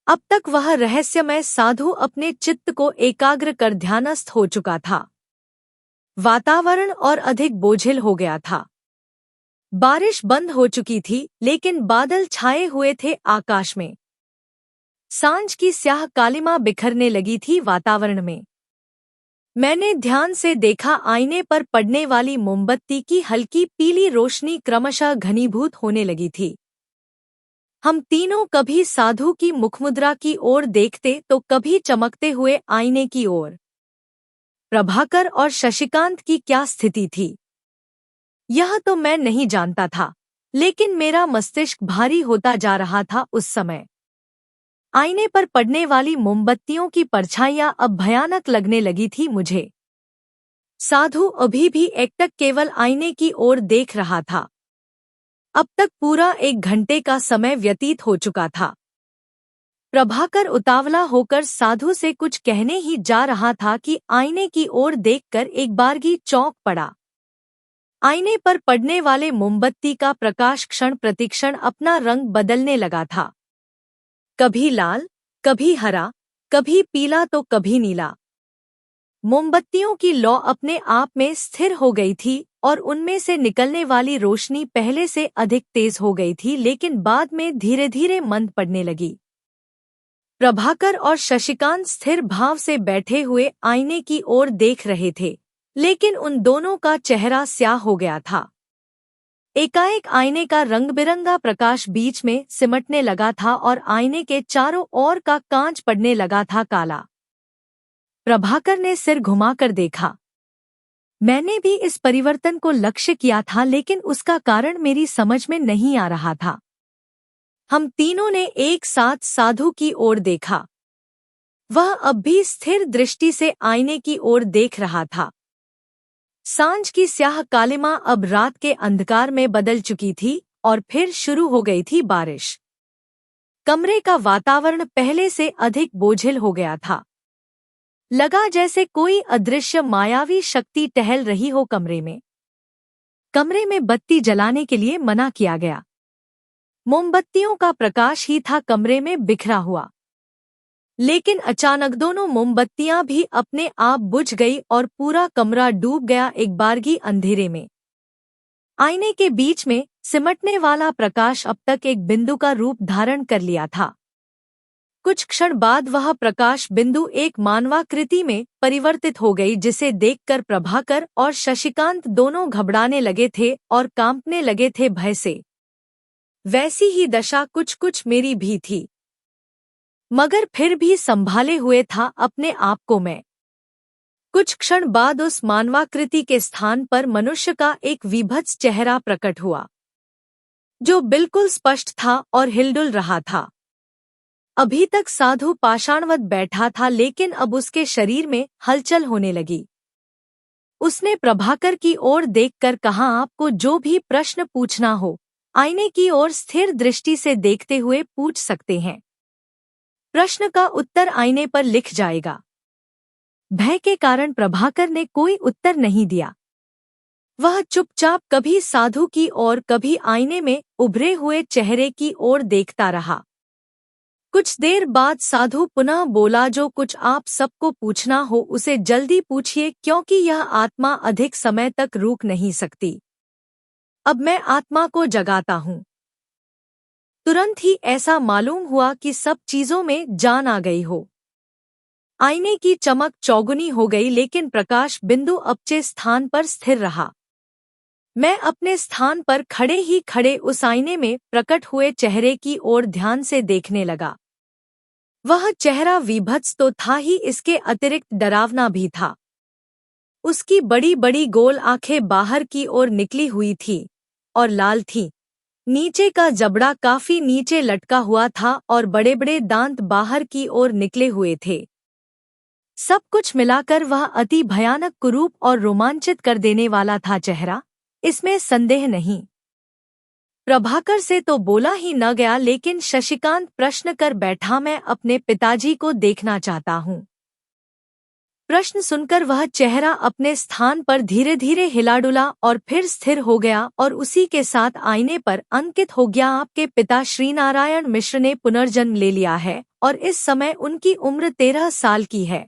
अब तक वह रहस्यमय साधु अपने चित्त को एकाग्र कर ध्यानस्थ हो चुका था। वातावरण और अधिक बोझिल हो गया था। बारिश बंद हो चुकी थी, लेकिन बादल छाए हुए थे आकाश में। सांझ की स्याह कालिमा बिखरने लगी थी वातावरण में। मैंने ध्यान से देखा, आईने पर पड़ने वाली मोमबत्ती की हल्की पीली रोशनी क्रमशः घनीभूत होने लगी थी। हम तीनों कभी साधु की मुखमुद्रा की ओर देखते तो कभी चमकते हुए आईने की ओर। प्रभाकर और शशिकांत की क्या स्थिति थी, यह तो मैं नहीं जानता था, लेकिन मेरा मस्तिष्क भारी होता जा रहा था उस समय। आईने पर पड़ने वाली मोमबत्तियों की परछाइयां अब भयानक लगने लगी थी मुझे। साधु अभी भी एकटक केवल आईने की ओर देख रहा था। अब तक पूरा 1 घंटे का समय व्यतीत हो चुका था। प्रभाकर उतावला होकर साधु से कुछ कहने ही जा रहा था कि आईने की ओर देखकर एक बारगी चौंक पड़ा। आईने पर पड़ने वाले मोमबत्ती का प्रकाश क्षण प्रतिक्षण अपना रंग बदलने लगा था। कभी लाल, कभी हरा, कभी पीला तो कभी नीला। मोमबत्तियों की लौ अपने आप में स्थिर हो गई थी और उनमें से निकलने वाली रोशनी पहले से अधिक तेज हो गई थी, लेकिन बाद में धीरे धीरे मंद पड़ने लगी। प्रभाकर और शशिकांत स्थिर भाव से बैठे हुए आईने की ओर देख रहे थे, लेकिन उन दोनों का चेहरा स्याह हो गया था। एकाएक आईने का रंग-बिरंगा प्रकाश बीच में सिमटने लगा था और आईने के चारों ओर का कांच पड़ने लगा था काला। प्रभाकर ने सिर घुमाकर देखा। मैंने भी इस परिवर्तन को लक्ष्य किया था, लेकिन उसका कारण मेरी समझ में नहीं आ रहा था। हम तीनों ने एक साथ साधु की ओर देखा। वह अब भी स्थिर दृष्टि से आईने की ओर देख रहा था। सांझ की स्याह कालिमा अब रात के अंधकार में बदल चुकी थी और फिर शुरू हो गई थी बारिश। कमरे का वातावरण पहले से अधिक बोझिल हो गया था। लगा जैसे कोई अदृश्य मायावी शक्ति टहल रही हो कमरे में। कमरे में बत्ती जलाने के लिए मना किया गया। मोमबत्तियों का प्रकाश ही था कमरे में बिखरा हुआ। लेकिन अचानक दोनों मोमबत्तियां भी अपने आप बुझ गई और पूरा कमरा डूब गया एक बारगी अंधेरे में। आईने के बीच में सिमटने वाला प्रकाश अब तक एक बिंदु का रूप धारण कर लिया था। कुछ क्षण बाद वह प्रकाश बिंदु एक मानवाकृति में परिवर्तित हो गई, जिसे देखकर प्रभाकर और शशिकांत दोनों घबराने लगे थे और कांपने लगे थे भय से। वैसी ही दशा कुछ कुछ मेरी भी थी, मगर फिर भी संभाले हुए था अपने आप को मैं। कुछ क्षण बाद उस मानवाकृति के स्थान पर मनुष्य का एक विभत्स चेहरा प्रकट हुआ, जो बिल्कुल स्पष्ट था और हिलडुल रहा था। अभी तक साधु पाषाणवत बैठा था, लेकिन अब उसके शरीर में हलचल होने लगी। उसने प्रभाकर की ओर देखकर कहा, आपको जो भी प्रश्न पूछना हो, आईने की ओर स्थिर दृष्टि से देखते हुए पूछ सकते हैं। प्रश्न का उत्तर आईने पर लिख जाएगा। भय के कारण प्रभाकर ने कोई उत्तर नहीं दिया। वह चुपचाप कभी साधु की ओर, कभी आईने में उभरे हुए चेहरे की ओर देखता रहा। कुछ देर बाद साधु पुनः बोला, जो कुछ आप सबको पूछना हो उसे जल्दी पूछिए, क्योंकि यह आत्मा अधिक समय तक रुक नहीं सकती। अब मैं आत्मा को जगाता हूँ। तुरंत ही ऐसा मालूम हुआ कि सब चीजों में जान आ गई हो। आईने की चमक चौगुनी हो गई, लेकिन प्रकाश बिंदु अपने स्थान पर स्थिर रहा। मैं अपने स्थान पर खड़े ही खड़े उस आईने में प्रकट हुए चेहरे की ओर ध्यान से देखने लगा। वह चेहरा विभत्स तो था ही, इसके अतिरिक्त डरावना भी था। उसकी बड़ी बड़ी गोल आंखें बाहर की ओर निकली हुई थी और लाल थीं। नीचे का जबड़ा काफी नीचे लटका हुआ था और बड़े बड़े दांत बाहर की ओर निकले हुए थे। सब कुछ मिलाकर वह अति भयानक, कुरूप और रोमांचित कर देने वाला था चेहरा, इसमें संदेह नहीं। प्रभाकर से तो बोला ही न गया, लेकिन शशिकांत प्रश्न कर बैठा, मैं अपने पिताजी को देखना चाहता हूँ। प्रश्न सुनकर वह चेहरा अपने स्थान पर धीरे धीरे हिला डुला और फिर स्थिर हो गया और उसी के साथ आईने पर अंकित हो गया। आपके पिता श्रीनारायण मिश्र ने पुनर्जन्म ले लिया है और इस समय उनकी उम्र 13 साल की है।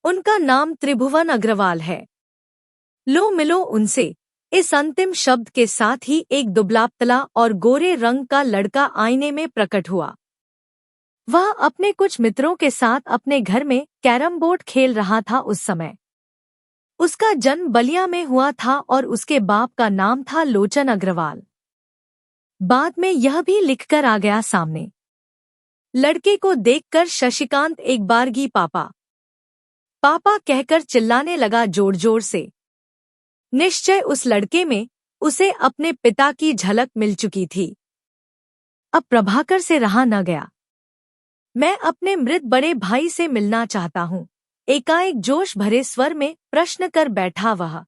उनका नाम त्रिभुवन अग्रवाल है। लो मिलो उनसे। इस अंतिम शब्द के साथ ही एक दुबलापतला और गोरे रंग का लड़का आईने में प्रकट हुआ। वह अपने कुछ मित्रों के साथ अपने घर में कैरम बोर्ड खेल रहा था। उस समय उसका जन्म बलिया में हुआ था और उसके बाप का नाम था लोचन अग्रवाल। बाद में यह भी लिखकर आ गया सामने। लड़के को देखकर शशिकांत एक बारगी पापा पापा कहकर चिल्लाने लगा जोर जोर से। निश्चय उस लड़के में उसे अपने पिता की झलक मिल चुकी थी। अब प्रभाकर से रहा न गया। मैं अपने मृत बड़े भाई से मिलना चाहता हूँ, एकाएक जोश भरे स्वर में प्रश्न कर बैठा वह।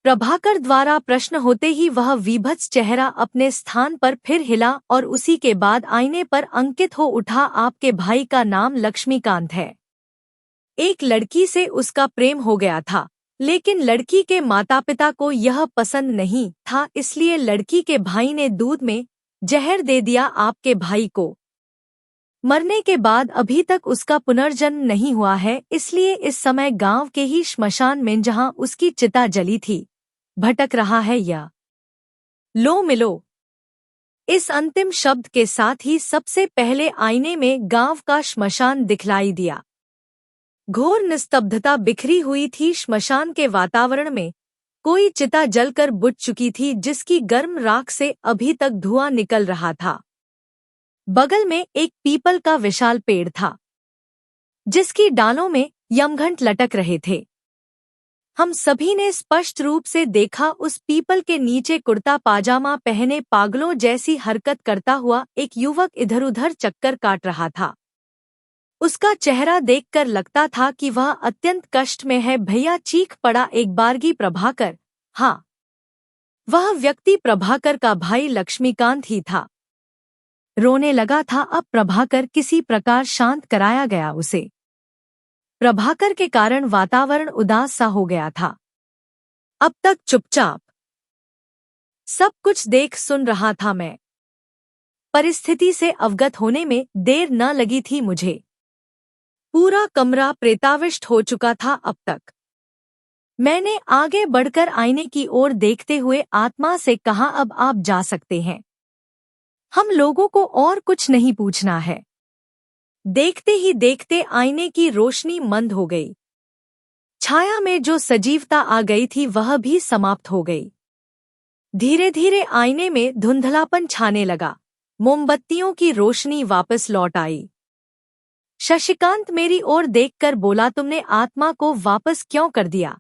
प्रभाकर द्वारा प्रश्न होते ही वह विभत्स चेहरा अपने स्थान पर फिर हिला और उसी के बाद आईने पर अंकित हो उठा। आपके भाई का नाम लक्ष्मीकांत है। एक लड़की से उसका प्रेम हो गया था, लेकिन लड़की के माता पिता को यह पसंद नहीं था, इसलिए लड़की के भाई ने दूध में जहर दे दिया आपके भाई को। मरने के बाद अभी तक उसका पुनर्जन्म नहीं हुआ है, इसलिए इस समय गांव के ही श्मशान में जहां उसकी चिता जली थी भटक रहा है यह। लो मिलो। इस अंतिम शब्द के साथ ही सबसे पहले आईने में गांव का श्मशान दिखलाई दिया। घोर निस्तब्धता बिखरी हुई थी श्मशान के वातावरण में। कोई चिता जलकर बुझ चुकी थी, जिसकी गर्म राख से अभी तक धुआं निकल रहा था। बगल में एक पीपल का विशाल पेड़ था, जिसकी डालों में यमघंट लटक रहे थे। हम सभी ने स्पष्ट रूप से देखा उस पीपल के नीचे कुर्ता पाजामा पहने पागलों जैसी हरकत करता हुआ एक युवक इधर उधर चक्कर काट रहा था। उसका चेहरा देखकर लगता था कि वह अत्यंत कष्ट में है। भैया, चीख पड़ा एक बारगी प्रभाकर। हाँ, वह व्यक्ति प्रभाकर का भाई लक्ष्मीकांत ही था। रोने लगा था। अब प्रभाकर किसी प्रकार शांत कराया गया उसे। प्रभाकर के कारण वातावरण उदास सा हो गया था। अब तक चुपचाप सब कुछ देख सुन रहा था मैं। परिस्थिति से अवगत होने में देर न लगी थी मुझे। पूरा कमरा प्रेताविष्ट हो चुका था अब तक। मैंने आगे बढ़कर आईने की ओर देखते हुए आत्मा से कहा, अब आप जा सकते हैं। हम लोगों को और कुछ नहीं पूछना है। देखते ही देखते आईने की रोशनी मंद हो गई। छाया में जो सजीवता आ गई थी वह भी समाप्त हो गई। धीरे धीरे आईने में धुंधलापन छाने लगा। मोमबत्तियों की रोशनी वापस लौट आई। शशिकांत मेरी ओर देखकर बोला, तुमने आत्मा को वापस क्यों कर दिया?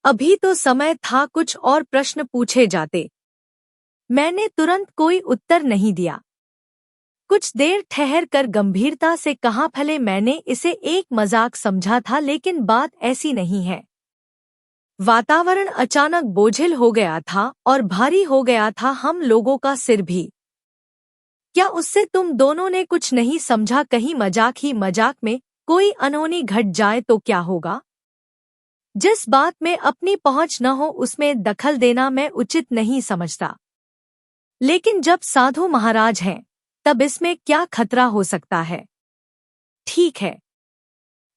अभी तो समय था कुछ और प्रश्न पूछे जाते। मैंने तुरंत कोई उत्तर नहीं दिया। कुछ देर ठहर कर गंभीरता से कहा, भले मैंने इसे एक मजाक समझा था, लेकिन बात ऐसी नहीं है। वातावरण अचानक बोझिल हो गया था और भारी हो गया था, हम लोगों का सिर भी। क्या उससे तुम दोनों ने कुछ नहीं समझा? कहीं मजाक ही मजाक में कोई अनहोनी घट जाए तो क्या होगा? जिस बात में अपनी पहुंच न हो उसमें दखल देना मैं उचित नहीं समझता। लेकिन जब साधु महाराज हैं, तब इसमें क्या खतरा हो सकता है? ठीक है,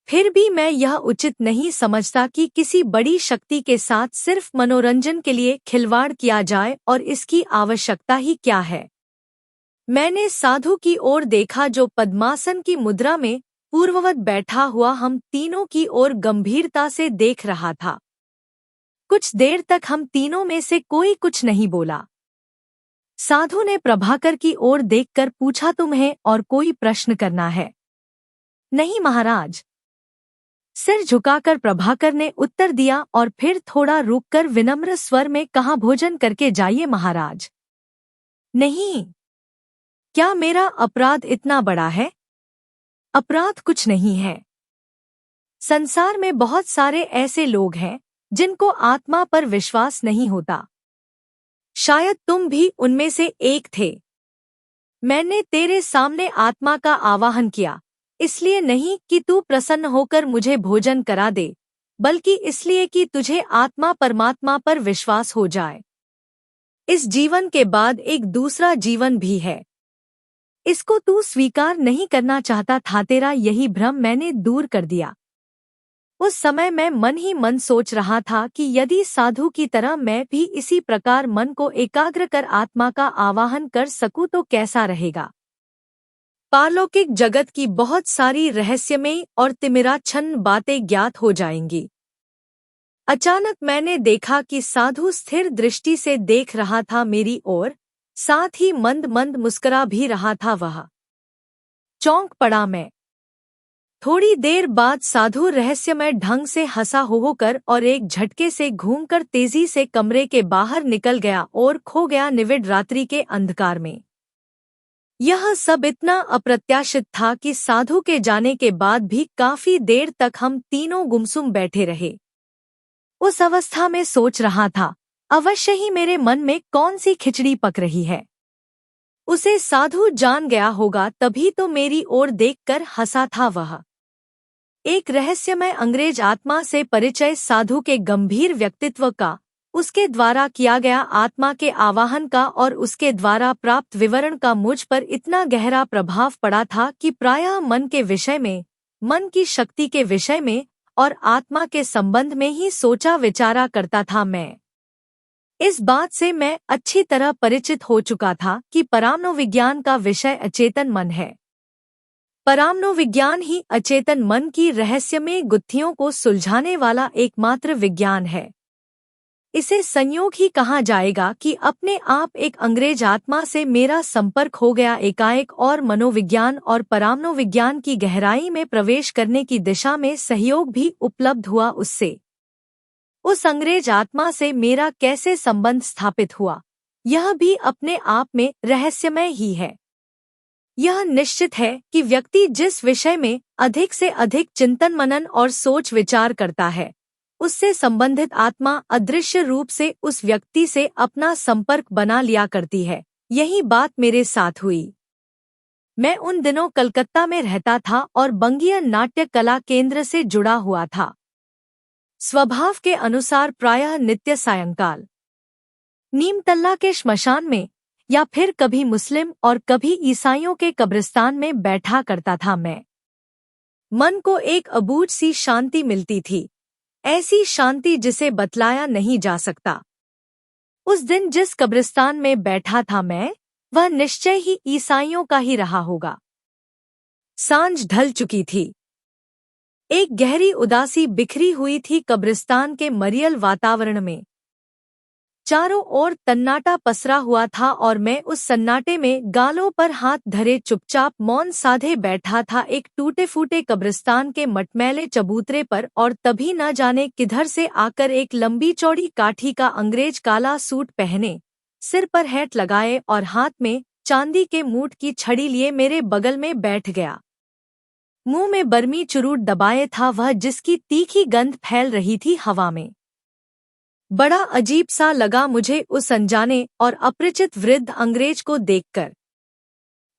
फिर भी मैं यह उचित नहीं समझता कि किसी बड़ी शक्ति के साथ सिर्फ मनोरंजन के लिए खिलवाड़ किया जाए, और इसकी आवश्यकता ही क्या है? मैंने साधु की ओर देखा जो पद्मासन की मुद्रा में पूर्ववत बैठा हुआ हम तीनों की ओर गंभीरता से देख रहा था। कुछ देर तक हम तीनों में से कोई कुछ नहीं बोला। साधु ने प्रभाकर की ओर देखकर पूछा, तुम्हें और कोई प्रश्न करना है? नहीं महाराज, सिर झुकाकर प्रभाकर ने उत्तर दिया और फिर थोड़ा रुककर विनम्र स्वर में कहा, भोजन करके जाइए महाराज। नहीं, क्या मेरा अपराध इतना बड़ा है? अपराध कुछ नहीं है। संसार में बहुत सारे ऐसे लोग हैं जिनको आत्मा पर विश्वास नहीं होता। शायद तुम भी उनमें से एक थे। मैंने तेरे सामने आत्मा का आवाहन किया, इसलिए नहीं कि तू प्रसन्न होकर मुझे भोजन करा दे, बल्कि इसलिए कि तुझे आत्मा परमात्मा पर विश्वास हो जाए। इस जीवन के बाद एक दूसरा जीवन भी है। इसको तू स्वीकार नहीं करना चाहता था, तेरा यही भ्रम मैंने दूर कर दिया। उस समय मैं मन ही मन सोच रहा था कि यदि साधु की तरह मैं भी इसी प्रकार मन को एकाग्र कर आत्मा का आवाहन कर सकूं तो कैसा रहेगा। पारलौकिक जगत की बहुत सारी रहस्यमयी और तिमिराच्छन्न बातें ज्ञात हो जाएंगी। अचानक मैंने देखा कि साधु स्थिर दृष्टि से देख रहा था मेरी ओर, साथ ही मंद मंद मुस्कुरा भी रहा था। वह चौंक पड़ा मैं। थोड़ी देर बाद साधु रहस्यमय ढंग से हंसा होकर और एक झटके से घूमकर तेजी से कमरे के बाहर निकल गया और खो गया निविड़ रात्रि के अंधकार में। यह सब इतना अप्रत्याशित था कि साधु के जाने के बाद भी काफी देर तक हम तीनों गुमसुम बैठे रहे। उस अवस्था में सोच रहा था, अवश्य ही मेरे मन में कौन सी खिचड़ी पक रही है। उसे साधु जान गया होगा, तभी तो मेरी ओर देखकर हंसा था। वह एक रहस्यमय अंग्रेज आत्मा से परिचय, साधु के गंभीर व्यक्तित्व का, उसके द्वारा किया गया आत्मा के आवाहन का और उसके द्वारा प्राप्त विवरण का मुझ पर इतना गहरा प्रभाव पड़ा था कि प्रायः मन के विषय में, मन की शक्ति के विषय में और आत्मा के संबंध में ही सोचा विचारा करता था मैं। इस बात से मैं अच्छी तरह परिचित हो चुका था कि परामनोविज्ञान का विषय अचेतन मन है। परामनोविज्ञान ही अचेतन मन की रहस्यमय गुत्थियों को सुलझाने वाला एकमात्र विज्ञान है। इसे संयोग ही कहा जाएगा कि अपने आप एक अंग्रेज आत्मा से मेरा संपर्क हो गया एकाएक, और मनोविज्ञान और परामनोविज्ञान की गहराई में प्रवेश करने की दिशा में सहयोग भी उपलब्ध हुआ उससे। उस अंग्रेज आत्मा से मेरा कैसे संबंध स्थापित हुआ, यह भी अपने आप में रहस्यमय ही है। यह निश्चित है कि व्यक्ति जिस विषय में अधिक से अधिक चिंतन मनन और सोच विचार करता है, उससे संबंधित आत्मा अदृश्य रूप से उस व्यक्ति से अपना संपर्क बना लिया करती है। यही बात मेरे साथ हुई। मैं उन दिनों कलकत्ता में रहता था और बंगीय नाट्य कला केंद्र से जुड़ा हुआ था। स्वभाव के अनुसार प्रायः नित्य सायंकाल नीमतल्ला के श्मशान में या फिर कभी मुस्लिम और कभी ईसाइयों के कब्रिस्तान में बैठा करता था मैं। मन को एक अबूझ सी शांति मिलती थी, ऐसी शांति जिसे बतलाया नहीं जा सकता। उस दिन जिस कब्रिस्तान में बैठा था मैं, वह निश्चय ही ईसाइयों का ही रहा होगा। सांझ ढल चुकी थी। एक गहरी उदासी बिखरी हुई थी कब्रिस्तान के मरियल वातावरण में। चारों ओर तन्नाटा पसरा हुआ था और मैं उस सन्नाटे में गालों पर हाथ धरे चुपचाप मौन साधे बैठा था एक टूटे फूटे कब्रिस्तान के मटमैले चबूतरे पर। और तभी न जाने किधर से आकर एक लंबी चौड़ी काठी का अंग्रेज काला सूट पहने, सिर पर हैट लगाए और हाथ में चांदी के मूठ की छड़ी लिए मेरे बगल में बैठ गया। मुंह में बर्मी चुरूट दबाए था वह, जिसकी तीखी गंध फैल रही थी हवा में। बड़ा अजीब सा लगा मुझे उस अनजाने और अपरिचित वृद्ध अंग्रेज को देखकर।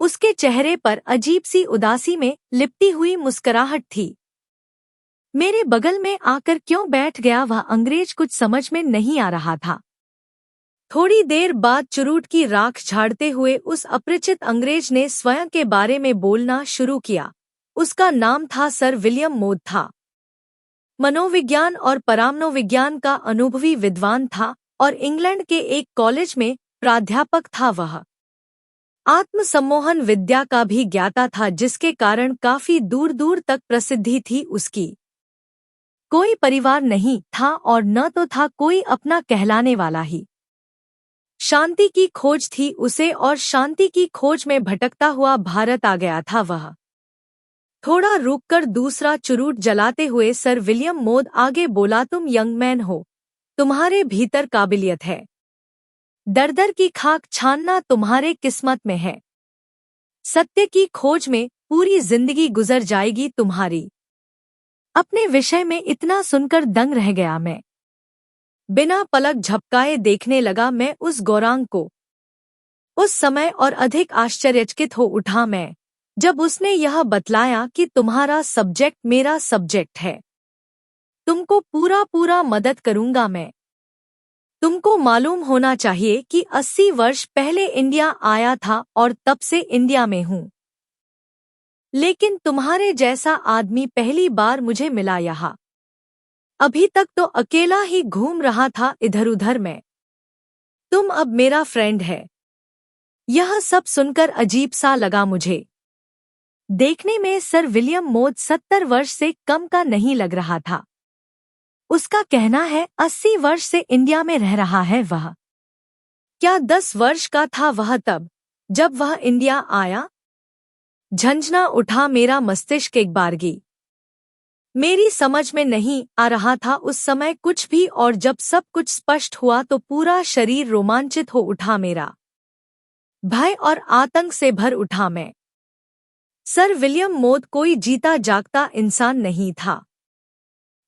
उसके चेहरे पर अजीब सी उदासी में लिपटी हुई मुस्कुराहट थी। मेरे बगल में आकर क्यों बैठ गया वह अंग्रेज, कुछ समझ में नहीं आ रहा था। थोड़ी देर बाद चुरूट की राख झाड़ते हुए उस अपरिचित अंग्रेज ने स्वयं के बारे में बोलना शुरू किया। उसका नाम था सर विलियम मोद था। मनोविज्ञान और परामनोविज्ञान का अनुभवी विद्वान था और इंग्लैंड के एक कॉलेज में प्राध्यापक था। वह आत्मसम्मोहन विद्या का भी ज्ञाता था, जिसके कारण काफी दूर दूर तक प्रसिद्धि थी उसकी। कोई परिवार नहीं था और न तो था कोई अपना कहलाने वाला ही। शांति की खोज थी उसे और शांति की खोज में भटकता हुआ भारत आ गया था वह। थोड़ा रुककर दूसरा चुरूट जलाते हुए सर विलियम मोद आगे बोला, तुम यंग मैन हो, तुम्हारे भीतर काबिलियत है। दर दर की खाक छानना तुम्हारे किस्मत में है। सत्य की खोज में पूरी जिंदगी गुजर जाएगी तुम्हारी। अपने विषय में इतना सुनकर दंग रह गया मैं। बिना पलक झपकाए देखने लगा मैं उस गौरांग को। उस समय और अधिक आश्चर्यचकित हो उठा मैं। जब उसने यह बतलाया कि तुम्हारा सब्जेक्ट मेरा सब्जेक्ट है, तुमको पूरा पूरा मदद करूंगा मैं। तुमको मालूम होना चाहिए कि 80 वर्ष पहले इंडिया आया था और तब से इंडिया में हूँ। लेकिन तुम्हारे जैसा आदमी पहली बार मुझे मिला यहाँ। अभी तक तो अकेला ही घूम रहा था इधर उधर में। तुम अब मेरा फ्रेंड है। यह सब सुनकर अजीब सा लगा मुझे। देखने में सर विलियम मोद 70 वर्ष से कम का नहीं लग रहा था। उसका कहना है 80 वर्ष से इंडिया में रह रहा है वह। क्या 10 वर्ष का था वह तब जब वह इंडिया आया? झंझना उठा मेरा मस्तिष्क एक बारगी। मेरी समझ में नहीं आ रहा था उस समय कुछ भी, और जब सब कुछ स्पष्ट हुआ तो पूरा शरीर रोमांचित हो उठा मेरा। भय और आतंक से भर उठा मैं। सर विलियम मोद कोई जीता जागता इंसान नहीं था।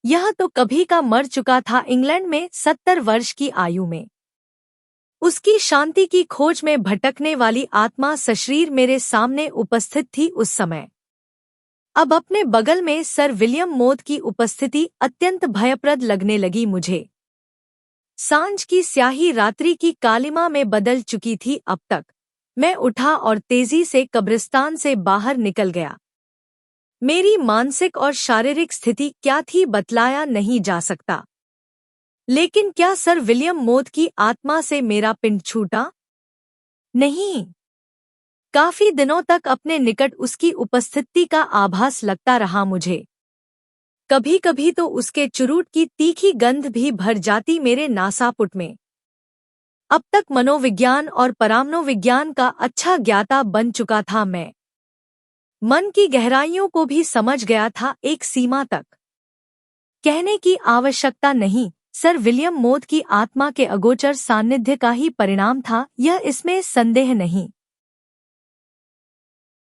यह तो कभी का मर चुका था इंग्लैंड में 70 वर्ष की आयु में। उसकी शांति की खोज में भटकने वाली आत्मा सशरीर मेरे सामने उपस्थित थी उस समय। अब अपने बगल में सर विलियम मोद की उपस्थिति अत्यंत भयप्रद लगने लगी मुझे। सांझ की स्याही रात्रि की कालिमा में बदल चुकी थी अब तक। मैं उठा और तेजी से कब्रिस्तान से बाहर निकल गया। मेरी मानसिक और शारीरिक स्थिति क्या थी बतलाया नहीं जा सकता। लेकिन क्या सर विलियम मोद की आत्मा से मेरा पिंड छूटा? नहीं। काफी दिनों तक अपने निकट उसकी उपस्थिति का आभास लगता रहा मुझे। कभी कभी तो उसके चुरूट की तीखी गंध भी भर जाती मेरे नासापुट में। अब तक मनोविज्ञान और परामनोविज्ञान का अच्छा ज्ञाता बन चुका था मैं। मन की गहराइयों को भी समझ गया था एक सीमा तक। कहने की आवश्यकता नहीं, सर विलियम मोद की आत्मा के अगोचर सान्निध्य का ही परिणाम था, यह इसमें संदेह नहीं।